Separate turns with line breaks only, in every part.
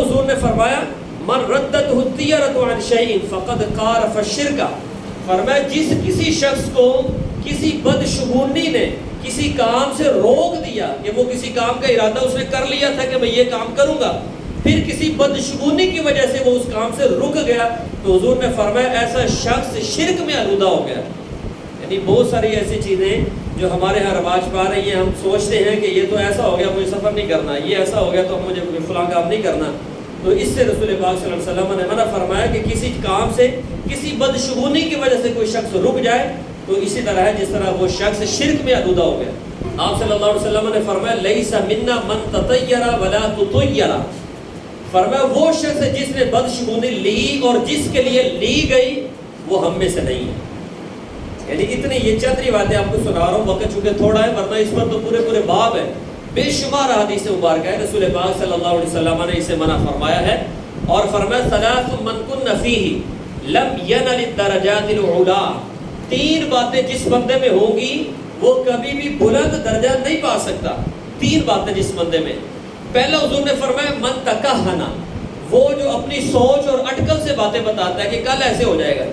حضور نے فرمایا من ردت الطیرۃ عن شیء فقد قارف الشرک، فرمایا جس کسی شخص کو کسی بدشگونی نے کسی کام سے روک دیا کہ وہ کسی کام کا ارادہ اس نے کر لیا تھا کہ میں یہ کام کروں گا، پھر کسی بدشگونی کی وجہ سے وہ اس کام سے رک گیا، تو حضور نے فرمایا ایسا شخص شرک میں آلودہ ہو گیا۔ یعنی بہت ساری ایسی چیزیں جو ہمارے ہاں رواج پا رہی ہیں، ہم سوچتے ہیں کہ یہ تو ایسا ہو گیا مجھے سفر نہیں کرنا، یہ ایسا ہو گیا تو مجھے فلاں کام نہیں کرنا، تو اس سے رسول پاک صلی اللہ علیہ وسلم نے منع فرمایا کہ کسی کام سے کسی بدشگونی کی وجہ سے کوئی شخص رک جائے تو اسی طرح ہے جس طرح وہ شخص شرک میں آلودہ ہو گیا۔ آپ صلی اللہ علیہ وسلم نے فرمایا لیس منا من تطیر ولا تطیر، فرمایا وہ شخص ہے جس نے بدشگونی لی اور جس کے لیے لی گئی وہ ہم میں سے نہیں ہے۔ یعنی اتنی یہ چند باتیں آپ کو سنا رہا ہوں، وقت چونکہ تھوڑا ہے ورنہ اس پر تو پورے باب ہے، بے شمار حدیث مبارکہ ہے، رسول پاک صلی اللہ علیہ وسلم نے اسے منع فرمایا ہے اور فرمایا ثلاث من کن فیہ لم ینل الدرجات العلا، تین باتیں جس بندے میں ہوں گی وہ کبھی بھی بلند درجہ نہیں پا سکتا۔ تین باتیں جس بندے میں، پہلا حضور نے فرمایا من تکہنا، وہ جو اپنی سوچ اور اٹکل سے باتیں بتاتا ہے کہ کل ایسے ہو جائے گا۔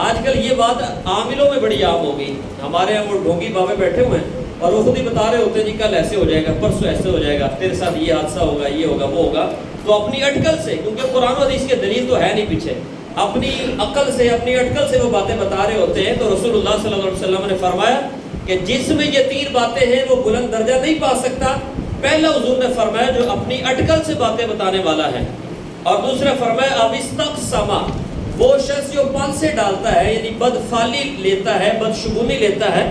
آج کل یہ بات عاملوں میں بڑی عام ہو گئی، ہمارے یہاں وہ ڈھونگی بابے بیٹھے ہوئے ہیں اور وہ خود ہی بتا رہے ہوتے ہیں جی کل ایسے ہو جائے گا، پرسوں ایسے ہو جائے گا، تیرے ساتھ یہ حادثہ ہوگا، یہ ہوگا، وہ ہوگا، تو اپنی اٹکل سے، کیونکہ قرآن و حدیث کے دلیل تو ہے نہیں پیچھے، اپنی عقل سے اپنی اٹکل سے وہ باتیں بتا رہے ہوتے ہیں۔ تو رسول اللہ صلی اللہ علیہ وسلم نے فرمایا کہ جس میں یہ تین باتیں ہیں وہ بلند درجہ نہیں پا سکتا۔ پہلا حضور نے فرمایا جو اپنی اٹکل سے باتیں بتانے والا ہے، اور دوسرا فرمایا اب استقسما، وہ شخص جو پن سے ڈالتا ہے یعنی بدفعلی لیتا ہے، بدشگونی لیتا ہے،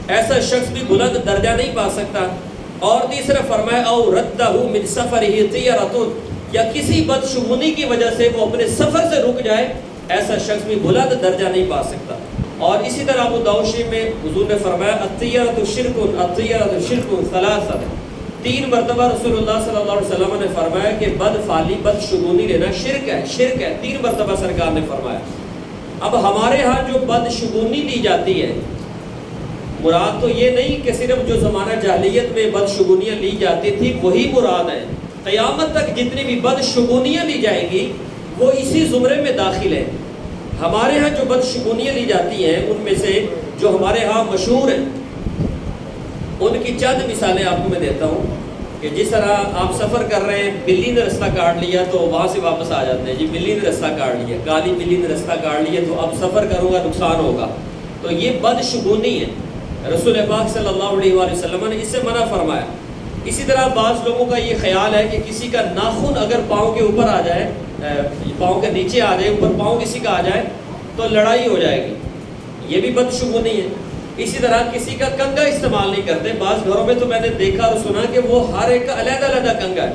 ایسا شخص بھی بلند درجہ نہیں پا سکتا۔ اور تیسرا فرمایا او ردہ من سفرہ طیرۃ، یا کسی بدشگونی کی وجہ سے وہ اپنے سفر سے رک جائے، ایسا شخص بھی بلند درجہ نہیں پا سکتا۔ اور اسی طرح ابو داؤد شریف میں حضور نے فرمایا الطیرۃ شرک، الطیرۃ شرک ثلاثہ، تین مرتبہ رسول اللہ صلی اللہ علیہ وسلم نے فرمایا کہ بدفعلی بدشگونی لینا شرک ہے، شرک ہے، تین مرتبہ سرکار نے فرمایا۔ اب ہمارے ہاں جو بدشگونی لی جاتی ہے، مراد تو یہ نہیں کہ صرف جو زمانہ جاہلیت میں بدشگونیاں لی جاتی تھی وہی مراد ہے، قیامت تک جتنی بھی بدشگونیاں لی جائیں گی وہ اسی زمرے میں داخل ہے۔ ہمارے ہاں جو بدشگونیاں لی جاتی ہیں ان میں سے جو ہمارے ہاں مشہور ہیں ان کی چند مثالیں آپ کو میں دیتا ہوں کہ جس طرح آپ سفر کر رہے ہیں، بلی نے رستہ کاٹ لیا تو وہاں سے واپس آ جاتے ہیں، جی بلی نے رستہ کاٹ لیا، کالی بلی نے رستہ کاٹ لیا تو اب سفر کروں گا نقصان ہوگا، تو یہ بدشگونی ہے۔ رسول پاک صلی اللہ علیہ وآلہ وسلم نے اس سے منع فرمایا۔ اسی طرح بعض لوگوں کا یہ خیال ہے کہ کسی کا ناخن اگر پاؤں کے اوپر آ جائے، پاؤں کے نیچے آ جائے، اوپر پاؤں کسی کا آ جائے تو لڑائی ہو جائے گی، یہ بھی بدشگونی ہے۔ اسی طرح کسی کا کنگا استعمال نہیں کرتے، بعض گھروں میں تو میں نے دیکھا اور سنا کہ وہ ہر ایک کا علیحدہ علیحدہ کنگا ہے،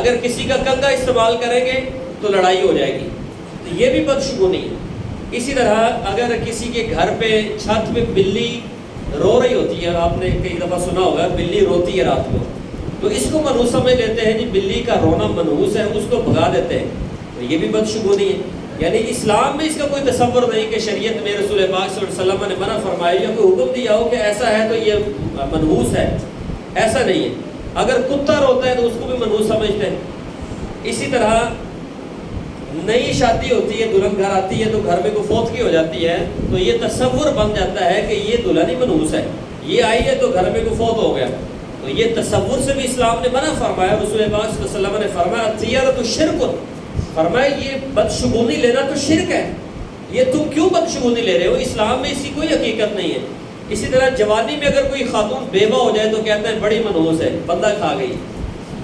اگر کسی کا کنگا استعمال کریں گے تو لڑائی ہو جائے گی، تو یہ بھی بدشگونی ہے۔ اسی طرح اگر کسی کے گھر پہ چھت پہ بلی رو رہی ہوتی ہے، آپ نے کئی دفعہ سنا ہوگا بلی روتی ہے رات کو، تو اس کو منحوس سمجھ لیتے ہیں جی بلی کا رونا منحوس ہے، اس کو بھگا دیتے ہیں، تو یہ بھی بدشگونی ہے۔ یعنی اسلام میں اس کا کوئی تصور نہیں کہ شریعت میں رسول پاک صلی اللہ علیہ وسلم نے منع فرمایا یا کوئی حکم دیا ہو کہ ایسا ہے تو یہ منحوس ہے، ایسا نہیں ہے۔ اگر کتا روتا ہے تو اس کو بھی منحوس سمجھتے ہیں۔ اسی طرح نئی شادی ہوتی ہے، دلہن گھر آتی ہے تو گھر میں کوئی فوتگی ہو جاتی ہے تو یہ تصور بن جاتا ہے کہ یہ دلہن ہی منحوس ہے، یہ آئی ہے تو گھر میں کوئی فوت ہو گیا، تو یہ تصور سے بھی اسلام نے منع فرمایا۔ رسول پاک صلی اللہ علیہ وسلم نے فرمایا الطیرۃ شرک، فرمایا یہ بدشگونی لینا تو شرک ہے، یہ تم کیوں بدشگونی لے رہے ہو، اسلام میں اس کی کوئی حقیقت نہیں ہے۔ اسی طرح جوانی میں اگر کوئی خاتون بیوہ ہو جائے تو کہتے ہیں بڑی منحوس ہے، بندہ کھا گئی،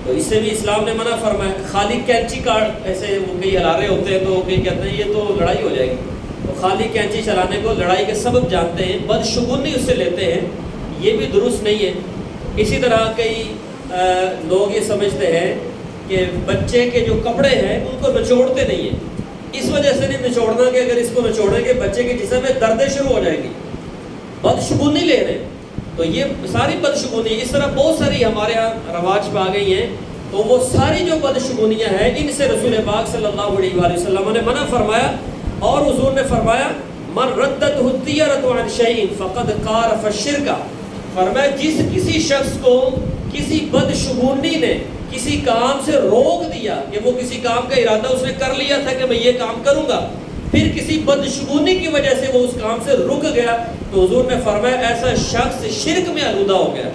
تو اس سے بھی اسلام نے منع فرمایا۔ خالی کینچی کارڈ ایسے وہ کئی ہلا رہے ہوتے ہیں تو کئی کہتے ہیں یہ تو لڑائی ہو جائے گی، تو خالی کینچی چلانے کو لڑائی کے سبب جانتے ہیں، بدشگونی اس سے لیتے ہیں، یہ بھی درست نہیں ہے۔ اسی طرح کئی لوگ یہ سمجھتے ہیں کہ بچے کے جو کپڑے ہیں ان کو نچوڑتے نہیں ہیں، اس وجہ سے نہیں نچوڑنا کہ اگر اس کو نچوڑیں گے بچے کے جسم میں دردیں شروع ہو جائیں گی، بدشگونی لے رہے ہیں، تو یہ ساری بدشگونی ہے۔ اس طرح بہت ساری ہمارے ہاں رواج پہ آ گئی ہیں، تو وہ ساری جو بدشگونیاں ہیں ان سے رسول پاک صلی اللہ علیہ وآلہ وسلم نے منع فرمایا۔ اور حضور نے فرمایا من ردت الطیرۃ عن شیء فقد قارف الشرک، فرمایا جس کسی شخص کو کسی بدشگونی نے کسی کام سے روک دیا کہ وہ کسی کام کا ارادہ اس نے کر لیا تھا کہ میں یہ کام کروں گا، پھر کسی بدشگونی کی وجہ سے وہ اس کام سے رک گیا، تو حضور نے فرمایا ایسا شخص شرک میں آلودہ ہو گیا.